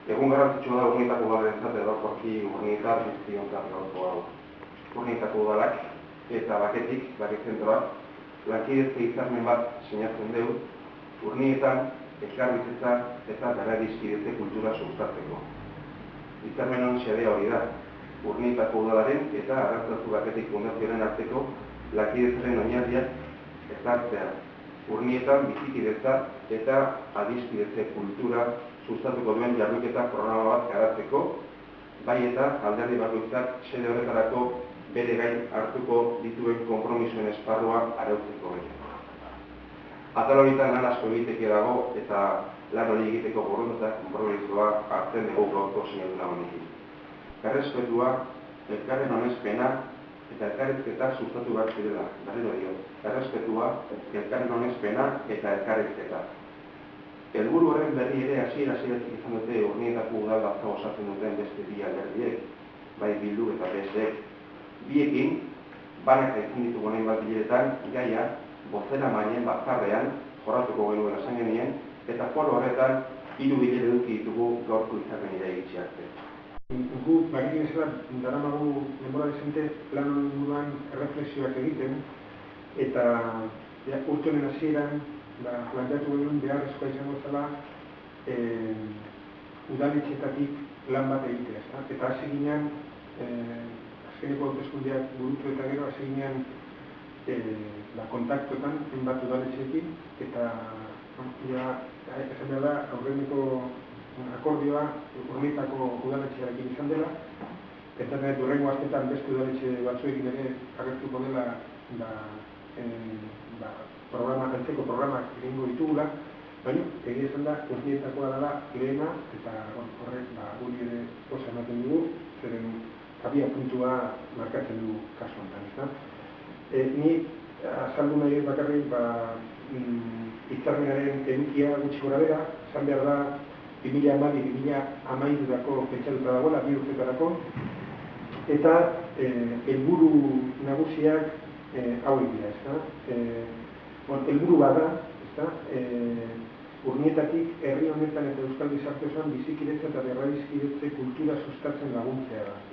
Egun garrantzitsua da Urnietako udalarentzat orokorki Urnietar guztiontzat gaurko hau. Urnietako udalak eta Bake zentroak, lankidetza hitzarmen bat sinatzen dugu, Urnietan elkarbizitza eta bereizkidetze kultura sustatzeko. Hitzarmen honen xedea hori da, Urnietako udalaren eta Arrantzatu Baketik fundazioaren arteko lankidetzaren oinarriak ezartzea. Urnietan bizikidetza eta adiskidetze kultura sustatuko duen jarduketa programa bat garatzeko, bai eta alderdi bakoitzak xede horretarako bere gain hartuko dituen konpromisoen esparrua arautzeko ere. Atal horietan lan asko egiteke dago eta lan hori egiteko borondatea konpromisoa hartzen dugu gaurko sinadura honekin. Errespetua, elkarren onespena eta elkarrizketa sustatu behar zirela, berriro dio. Errespetua, elkarren onespena eta elkarrizketa. Helburu horren berri ere hasiera-hasieratik izan dute Urnietako udalbatza osatzen duten beste bi alderdiek, bai Bildu eta PSek. Biekin, banak ezin ditugu hainbat bileretan, gaia bozeramaileen batzarrean jorratuko genuela esan genien, eta foro horretan 3 bilera eduki ditugu gaurko hitzarmenera iritsi arte. Gu bakikin ez da, daramagu denbora dezente plan inguruan erreflexioak egiten, eta urte honen hasieran planteatu genuen beharrezkoa izango zela udaletxeetatik lan bat egitea. Eta hasi ginen, azkeneko hauteskundeak burutu eta gero hasi ginen kontaktuetan hainbat udaletxeekin, eta esan behar da, aurreneko akordioa Urnietako udaletxearekin izan dela, eta hurrengo astetan beste udaletxe batzuekin ere agertuko dela antzeko programak egingo ditugula, baina egia esan da Urnietakoa dela lehena, eta horrek guri ere oso ematen dugu, zeren abia puntua markatzen du kasu honetan. Ni azaldu nahi bakarrik hitzarmenaren edukia gutxi gorabehera, esan behar da 2012-2013 pentsatuta dagoela, 2 urtetarako, eta helburu nagusiak hauek dira, helburu bada, Urnietatik herri honetan eta euskal gizarte osoan bizikidetza eta berraizkidetze kultura sustatzen laguntzea da.